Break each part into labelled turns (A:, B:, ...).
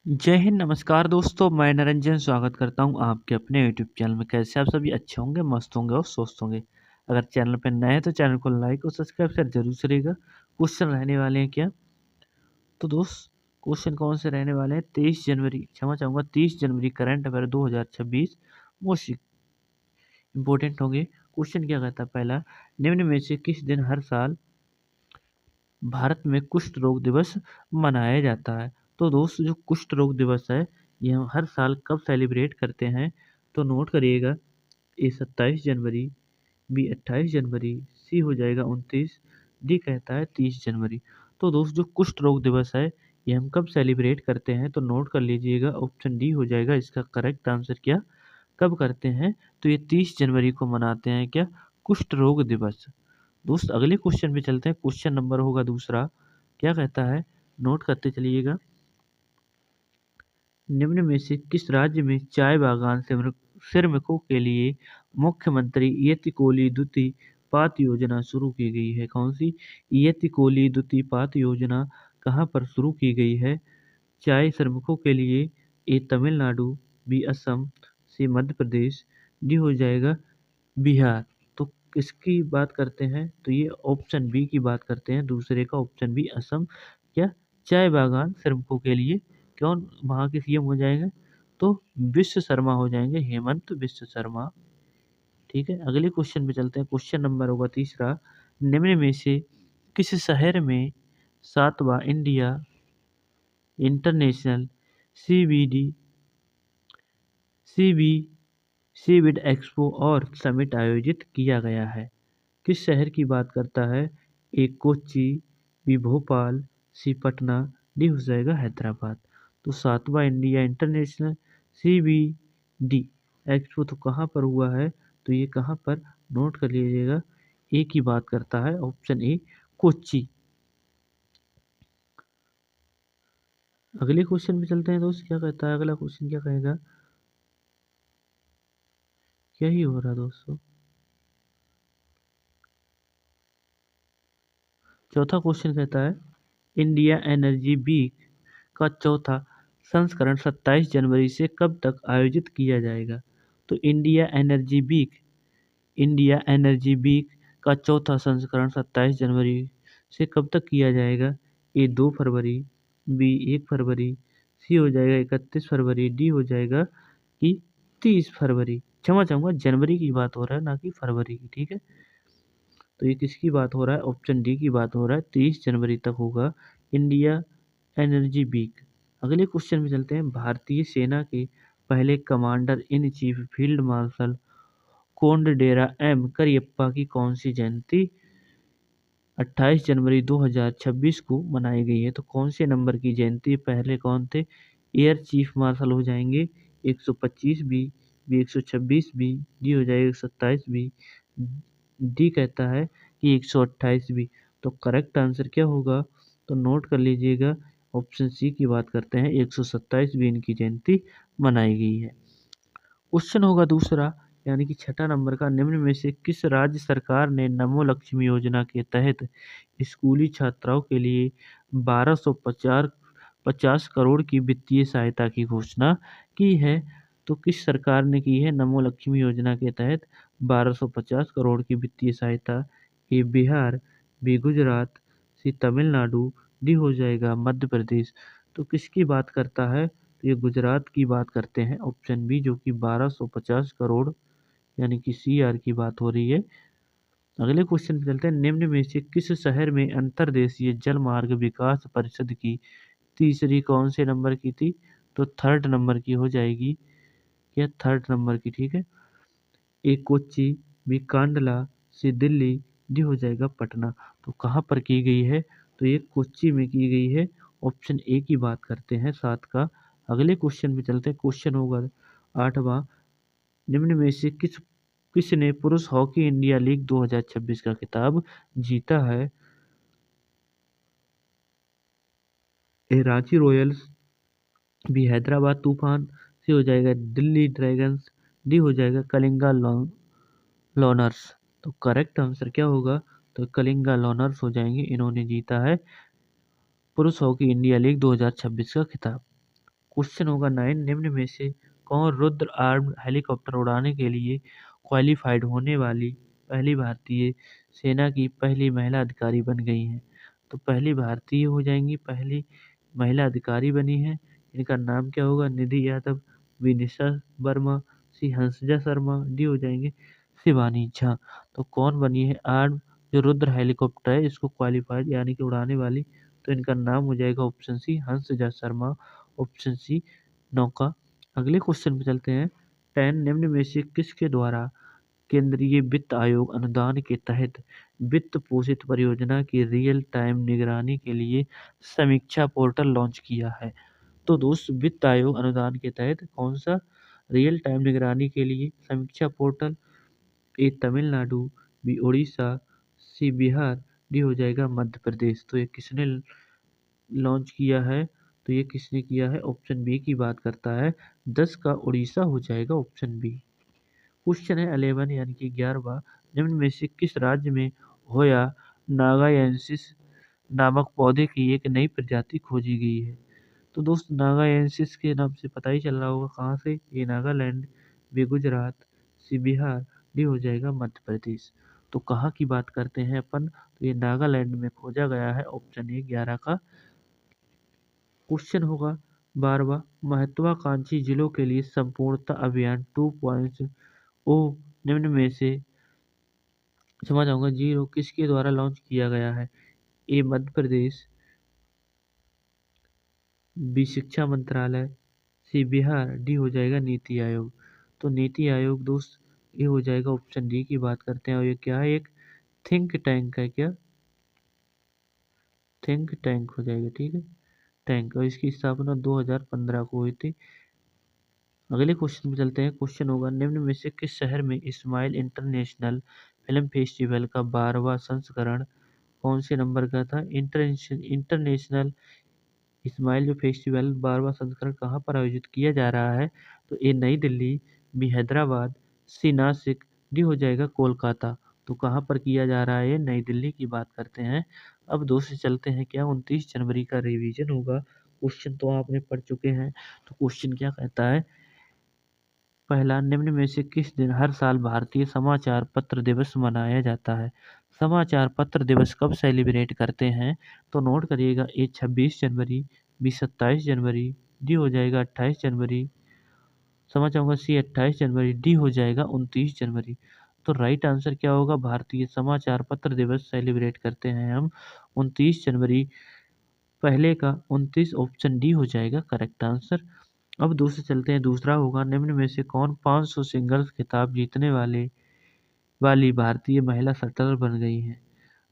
A: जय हिंद, नमस्कार दोस्तों। मैं निरंजन स्वागत करता हूं आपके अपने यूट्यूब चैनल में। कैसे आप सभी अच्छे होंगे, मस्त होंगे और स्वस्थ होंगे। अगर चैनल पर नए हैं तो चैनल को लाइक और सब्सक्राइब से जरूर करिएगा। क्वेश्चन रहने वाले हैं क्या, तो दोस्त क्वेश्चन कौन से रहने वाले हैं? 23 जनवरी, क्षमा चाहूँगा 30 जनवरी करंट अफेयर 2026 मोस्ट इंपॉर्टेंट होंगे। क्वेश्चन क्या कहता है? पहला, निम्न में से किस दिन हर साल भारत में कुष्ठ रोग दिवस मनाया जाता है? तो दोस्त जो कुष्ठ रोग दिवस है ये हम हर साल कब सेलिब्रेट करते हैं? तो नोट करिएगा, ए 27 जनवरी, बी 28 जनवरी, सी हो जाएगा 29, डी कहता है 30 जनवरी। तो दोस्त जो कुष्ठ रोग दिवस है ये हम कब सेलिब्रेट करते हैं? तो नोट कर लीजिएगा, ऑप्शन डी हो जाएगा इसका करेक्ट आंसर। क्या कब करते हैं? तो ये 30 जनवरी को मनाते हैं। क्या? कुष्ठ रोग दिवस। दोस्त अगले क्वेश्चन पे चलते हैं। क्वेश्चन नंबर होगा दूसरा, क्या कहता है? नोट करते चलिएगा, निम्न में से किस राज्य में चाय बागान श्रमिकों के लिए मुख्यमंत्री यति कोली द्वितीय पात योजना शुरू की गई है? कौन सी यति कोली द्वितीय पात योजना कहाँ पर शुरू की गई है चाय श्रमिकों के लिए? ए तमिलनाडु, बी असम, सी मध्य प्रदेश, डी हो जाएगा बिहार। तो किसकी बात करते हैं? तो ये ऑप्शन बी की बात करते हैं, दूसरे का ऑप्शन बी असम। क्या? चाय बागान श्रमिकों के लिए कौन वहाँ के सीएम हो जाएंगे? तो विश्व शर्मा हो जाएंगे, हेमंत विश्व शर्मा। ठीक है, अगले क्वेश्चन पे चलते हैं। क्वेश्चन नंबर होगा तीसरा, निम्न में से किस शहर में 7वां इंडिया इंटरनेशनल सीबीडी सीबी सीविड एक्सपो और समिट आयोजित किया गया है? किस शहर की बात करता है? ए कोच्चि, बी भोपाल, सी पटना, डी हो जाएगा हैदराबाद। तो 7वां इंडिया इंटरनेशनल CBD एक्सपो तो कहाँ पर हुआ है? तो ये कहाँ पर? नोट कर लीजिएगा, ए की बात करता है, ऑप्शन ए कोच्चि। अगले क्वेश्चन पे चलते हैं दोस्त, क्या कहता है अगला क्वेश्चन? क्या कहेगा? क्या ही हो रहा है दोस्तों? चौथा क्वेश्चन कहता है, इंडिया एनर्जी वीक का चौथा संस्करण 27 जनवरी से कब तक आयोजित किया जाएगा? तो इंडिया एनर्जी वीक का चौथा संस्करण 27 जनवरी से कब तक किया जाएगा? ए 2 फरवरी, बी 1 फरवरी, सी हो जाएगा 31 फरवरी, डी हो जाएगा कि 30 फरवरी। क्षमा चाहूँगा, जनवरी की बात हो रहा है ना कि फरवरी की। ठीक है, तो ये किसकी बात हो रहा है? ऑप्शन डी की बात हो रहा है, 30 जनवरी तक होगा इंडिया एनर्जी वीक। अगले क्वेश्चन में चलते हैं। भारतीय सेना के पहले commander in chief field marshal Kodandera M Cariappa की कौन सी जयंती 28 जनवरी 2026 को मनाई गई है? तो कौन से नंबर की जयंती? पहले कौन थे? एयर चीफ मार्शल हो जाएंगे 125 बी 126 बी, डी हो जाएगा 127 बी, डी कहता है कि 128 बी। तो करेक्ट आंसर क्या होगा? तो नोट कर लीजिएगा, ऑप्शन सी की बात करते हैं, 127 भी इनकी जयंती मनाई गई है। क्वेश्चन होगा दूसरा, यानी कि छठा नंबर का, निम्न में से किस राज्य सरकार ने नमो लक्ष्मी योजना के तहत स्कूली छात्राओं के लिए 1250 करोड़ की वित्तीय सहायता की घोषणा की है? तो किस सरकार ने की है नमो लक्ष्मी योजना के तहत 1250 करोड़ की वित्तीय सहायता? ए बिहार, बी गुजरात, सी तमिलनाडु, डी हो जाएगा मध्य प्रदेश। तो किसकी बात करता है? तो ये गुजरात की बात करते हैं, ऑप्शन बी, जो कि 1250 करोड़ यानी कि CR की बात हो रही है। अगले क्वेश्चन पे चलते हैं। निम्न में से किस शहर में अंतर्देशीय जल मार्ग विकास परिषद की तीसरी कौन से नंबर की थी? तो थर्ड नंबर की हो जाएगी। क्या? थर्ड नंबर की। ठीक है, ए कोच्चि, बी कांडला, सी दिल्ली, डी हो जाएगा पटना। तो कहाँ पर की गई है? तो ये कोच्चि में की गई है, ऑप्शन ए की बात करते हैं 7 का। अगले क्वेश्चन में चलते हैं। क्वेश्चन होगा 8वां, निम्न में से किसने पुरुष हॉकी इंडिया लीग 2026 का खिताब जीता है? ए रांची रॉयल्स, बी हैदराबाद तूफान, सी हो जाएगा दिल्ली ड्रैगन्स, डी हो जाएगा कलिंगा लोनर्स। तो करेक्ट आंसर क्या होगा? तो कलिंगा लोनर्स हो जाएंगे, इन्होंने जीता है पुरुष हॉकी इंडिया लीग 2026 का खिताब। क्वेश्चन होगा 9, निम्न में से कौन रुद्र आर्म्ड हेलीकॉप्टर उड़ाने के लिए क्वालिफाइड होने वाली पहली भारतीय सेना की पहली महिला अधिकारी बन गई हैं? तो पहली भारतीय हो जाएंगी, पहली महिला अधिकारी बनी है। इनका नाम क्या होगा? निधि यादव, बी निशा वर्मा, सी हंसजा शर्मा, डी हो जाएंगे शिवानी झा। तो कौन बनी है आर्म जो रुद्र हेलीकॉप्टर है इसको क्वालिफाइड यानी कि उड़ाने वाली? तो इनका नाम हो जाएगा option C Hansaja Sharma, option C नौका। अगले क्वेश्चन पे चलते हैं। 10, निम्न में से किसके द्वारा केंद्रीय वित्त आयोग अनुदान के तहत वित्त पोषित परियोजना की रियल टाइम निगरानी के लिए समीक्षा पोर्टल लॉन्च किया है? तो दोस्त वित्त आयोग अनुदान के तहत कौन सा रियल टाइम निगरानी के लिए समीक्षा पोर्टल? ए तमिलनाडु, बी उड़ीसा, सी बिहार, डी हो जाएगा मध्य प्रदेश। तो ये किसने लॉन्च किया है? तो ये किसने किया है? ऑप्शन बी की बात करता है। 10 का उड़ीसा हो जाएगा ऑप्शन बी। क्वेश्चन है 11 यानी कि 11वां, निम्न में से किस राज्य में होया नागायेंसिस नामक पौधे की एक नई प्रजाति खोजी गई है? तो दोस्त नागायेंसिस के नाम से पता ही चल रहा होगा कहाँ से, ये नागालैंड, बी गुजरात, सी बिहार, डी हो जाएगा मध्य प्रदेश। तो कहाँ की बात करते हैं अपन? तो ये नागालैंड में खोजा गया है, ऑप्शन ए 11 का। क्वेश्चन होगा 12वां, महत्वाकांक्षी जिलों के लिए संपूर्णता अभियान 2.0 निम्न में से समझ आऊंगा 0 किसके द्वारा लॉन्च किया गया है? ए मध्य प्रदेश, बी शिक्षा मंत्रालय, सी बिहार, डी हो जाएगा नीति आयोग। तो नीति आयोग दोस्त ये हो जाएगा ऑप्शन डी की बात करते हैं। और ये क्या है? एक थिंक टैंक है क्या? थिंक टैंक हो जाएगा, ठीक है, टैंक। और इसकी स्थापना 2015 को हुई थी। अगले क्वेश्चन पे चलते हैं। क्वेश्चन होगा निम्न में से किस शहर में इस्माइल इंटरनेशनल फिल्म फेस्टिवल का 12वां संस्करण कौन से नंबर का था? इंटरनेशनल इस्माइल जो फेस्टिवल 12वां संस्करण कहाँ पर आयोजित किया जा रहा है? तो ए नई दिल्ली, बी हैदराबाद, सी नासिक, डी हो जाएगा कोलकाता। तो कहाँ पर किया जा रहा है? ये नई दिल्ली की बात करते हैं। अब दोस्त चलते हैं क्या 29 जनवरी का रिवीजन होगा। क्वेश्चन तो आपने पढ़ चुके हैं। तो क्वेश्चन क्या कहता है? पहला, निम्न में से किस दिन हर साल भारतीय समाचार पत्र दिवस मनाया जाता है? समाचार पत्र दिवस कब सेलिब्रेट करते हैं? तो नोट करिएगा, ए 26 जनवरी, बी 27 जनवरी, डी हो जाएगा 28 जनवरी, समझ आऊंगा सी 28 जनवरी, डी हो जाएगा 29 जनवरी। तो राइट आंसर क्या होगा? भारतीय समाचार पत्र दिवस सेलिब्रेट करते हैं हम 29 जनवरी। पहले का 29 ऑप्शन डी हो जाएगा करेक्ट आंसर। अब दूसरे चलते हैं। दूसरा होगा निम्न में से कौन 500 सिंगल्स खिताब जीतने वाली भारतीय महिला शटलर बन गई हैं?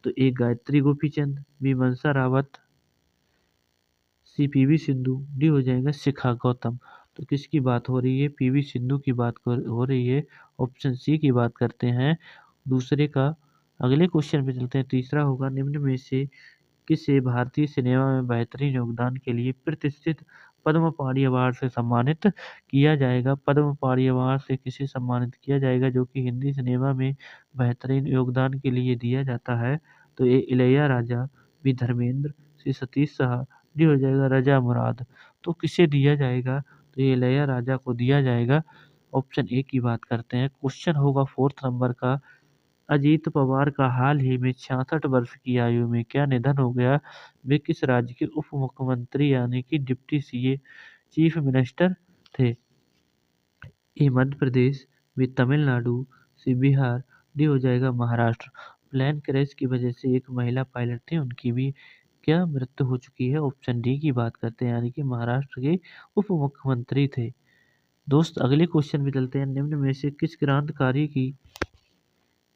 A: तो ए गायत्री गोपीचंद, बी मनसा रावत, सी पीवी सिंधु, डी हो जाएगा शिखा गौतम। तो किसकी बात हो रही है? पीवी सिंधु की बात हो रही है, ऑप्शन सी की बात करते हैं दूसरे का। अगले क्वेश्चन पे चलते हैं। तीसरा होगा निम्न में से किसे भारतीय सिनेमा में बेहतरीन योगदान के लिए प्रतिष्ठित पद्म पाणि अवार्ड से सम्मानित किया जाएगा? पद्म पाणि अवार्ड से किसे सम्मानित किया जाएगा जो कि हिंदी सिनेमा में बेहतरीन योगदान के लिए दिया जाता है? तो ये इलैया राजा, बी धर्मेंद्र, सी सतीश शाह, डी हो जाएगा रजा मुराद। तो किसे दिया जाएगा? तो ये इलैया राजा को दिया जाएगा, ऑप्शन ए की बात करते हैं। क्वेश्चन होगा 4th नंबर का। अजीत पवार का हाल ही में 66 वर्ष की आयु में क्या निधन हो गया? वे किस राज्य के उप मुख्यमंत्री यानी कि डिप्टी सीए चीफ मिनिस्टर थे? ए मध्य प्रदेश, बी तमिलनाडु, सी बिहार, डी हो जाएगा महाराष्ट्र। प्लेन क्रैश की वजह से एक महिला पायलट थी, उनकी भी क्या मृत्यु हो चुकी है? ऑप्शन डी की बात करते हैं, यानी कि महाराष्ट्र के उप मुख्यमंत्री थे। दोस्त अगले क्वेश्चन में चलते हैं। निम्न में से किस क्रांतिकारी की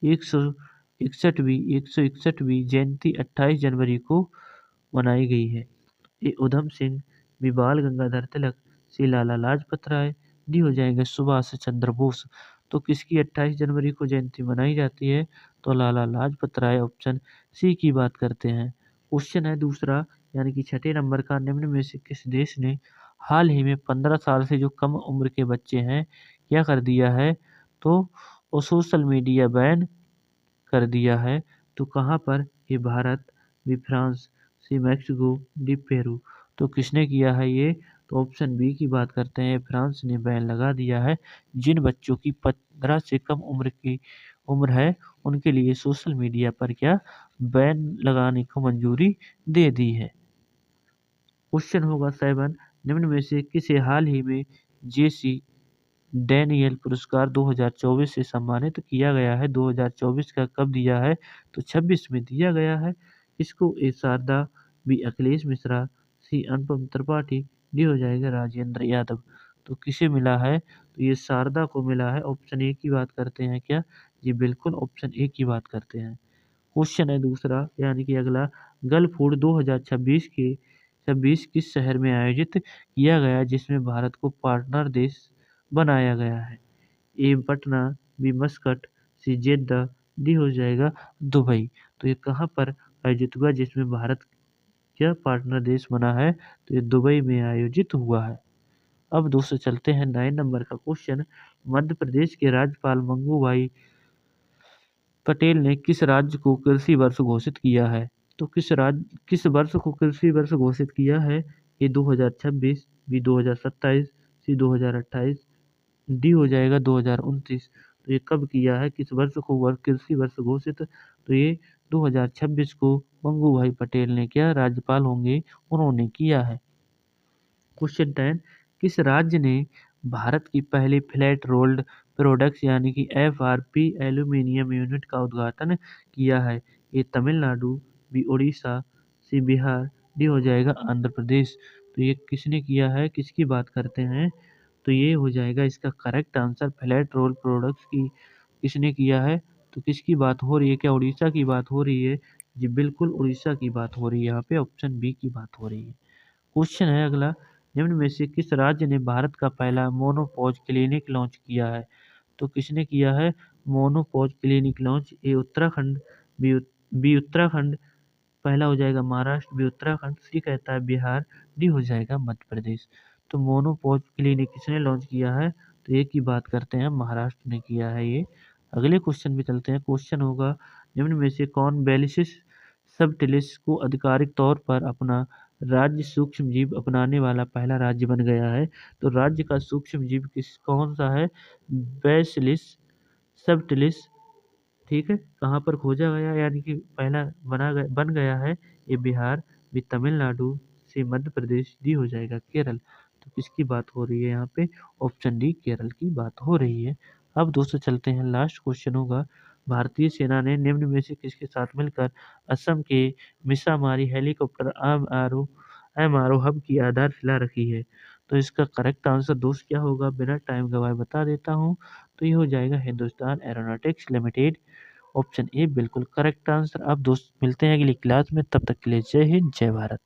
A: 161वीं जयंती 28 जनवरी को मनाई गई है? ए उधम सिंह, बी बाल गंगाधर तिलक, सी लाला लाजपत राय, डी हो जाएंगे सुभाष चंद्र बोस। तो किसकी 28 जनवरी को जयंती मनाई जाती है? तो लाला लाजपत राय, ऑप्शन सी की बात करते हैं। क्वेश्चन है दूसरा यानी कि 6 नंबर का। निम्न में से किस देश ने हाल ही में 15 साल से जो कम उम्र के बच्चे हैं क्या कर दिया है? तो वो सोशल मीडिया बैन कर दिया है। तो कहाँ पर? ये भारत, बी फ्रांस, सी मैक्सिको, डी पेरू। तो किसने किया है ये? तो ऑप्शन बी की बात करते हैं, फ्रांस ने बैन लगा दिया है। जिन बच्चों की 15 से कम उम्र है उनके लिए सोशल मीडिया पर क्या बैन लगाने को मंजूरी दे दी है। क्वेश्चन होगा 7, निम्न में से किसे हाल ही में जेसी डैनियल पुरस्कार 2024 से सम्मानित किया गया है। 2024 का कब दिया है, तो 26 में दिया गया है। इसको ए शारदा, बी अखिलेश मिश्रा, सी अनुपम त्रिपाठी, डी हो जाएगा राजेंद्र यादव। तो किसे मिला है, तो ये शारदा को मिला है। ऑप्शन ए की बात करते हैं क्या, जी बिल्कुल ऑप्शन ए की बात करते हैं। क्वेश्चन है दूसरा यानी कि अगला, गल्फ फूड 2026 किस शहर में आयोजित किया गया जिसमें भारत को पार्टनर देश बनाया गया है। ए पटना, बी मस्कट, सी जेद्दा, डी हो जाएगा दुबई। तो ये कहाँ पर आयोजित हुआ जिसमें भारत क्या पार्टनर देश बना है, तो ये दुबई में आयोजित हुआ है। अब दोस्तों चलते हैं 9 नंबर का क्वेश्चन, मध्य प्रदेश के राज्यपाल मंगू भाई पटेल ने किस राज्य को कृषि वर्ष घोषित किया है। तो किस वर्ष को कृषि वर्ष घोषित किया है, ए 2026, बी 2027, सी 2028, डी हो जाएगा 2029। तो ये कब किया है, किस वर्ष को कृषि वर्ष घोषित, तो ये 2026 को मंगू भाई पटेल ने क्या राज्यपाल होंगे उन्होंने किया है। क्वेश्चन 10, किस राज्य ने भारत की पहली फ्लैट रोल्ड प्रोडक्ट्स यानी कि एफआरपी एल्यूमीनियम यूनिट का उद्घाटन किया है। ये तमिलनाडु, बी उड़ीसा, सी बिहार, डी हो जाएगा आंध्र प्रदेश। तो ये किसने किया है, किसकी बात करते हैं, तो ये हो जाएगा इसका correct answer, flat roll products की किसने किया है, तो किसकी बात हो रही है, क्या उड़ीसा की बात हो रही है, जी बिल्कुल उड़ीसा की बात हो रही है, यहाँ पे ऑप्शन बी की बात हो रही है। क्वेश्चन है अगला, निम्न में से किस राज्य ने भारत का पहला मोनोपॉज क्लिनिक लॉन्च किया है। तो किसने किया है मोनोपॉज क्लिनिक लॉन्च, ए उत्तराखंड, बी उत्तराखंड, पहला हो जाएगा महाराष्ट्र, बी उत्तराखंड, सी कहता है बिहार, डी हो जाएगा मध्य प्रदेश। तो मोनोपॉज क्लिनिक किसने लॉन्च किया है, तो एक की बात करते हैं महाराष्ट्र ने किया है ये। अगले क्वेश्चन में चलते हैं, क्वेश्चन होगा, निम्न में से कौन बेलिसिस सबटिलिस को आधिकारिक तौर पर अपना राज्य सूक्ष्म जीव अपनाने वाला पहला राज्य बन गया है। तो राज्य का सूक्ष्म जीव कौन सा है, बेसिलिस सबटिलिस, ठीक है, कहाँ पर खोजा गया यानी कि पहला बन गया है, ये बिहार, बी तमिलनाडु, सी मध्य प्रदेश, डी हो जाएगा केरल। तो किसकी बात हो रही है यहाँ पे, ऑप्शन डी केरल की बात हो रही है। अब दोस्तों चलते हैं, लास्ट क्वेश्चन होगा, भारतीय सेना ने निम्न में से किसके साथ मिलकर असम के मिसामारी हेलीकॉप्टर एमआरओ हब की आधारशिला रखी है। तो इसका करेक्ट आंसर दोस्त क्या होगा, बिना टाइम गवाए बता देता हूँ, तो ये हो जाएगा Hindustan aeronautics limited. Option A बिल्कुल करेक्ट आंसर। अब दोस्त मिलते हैं अगली क्लास में, तब तक के लिए जय हिंद जय भारत।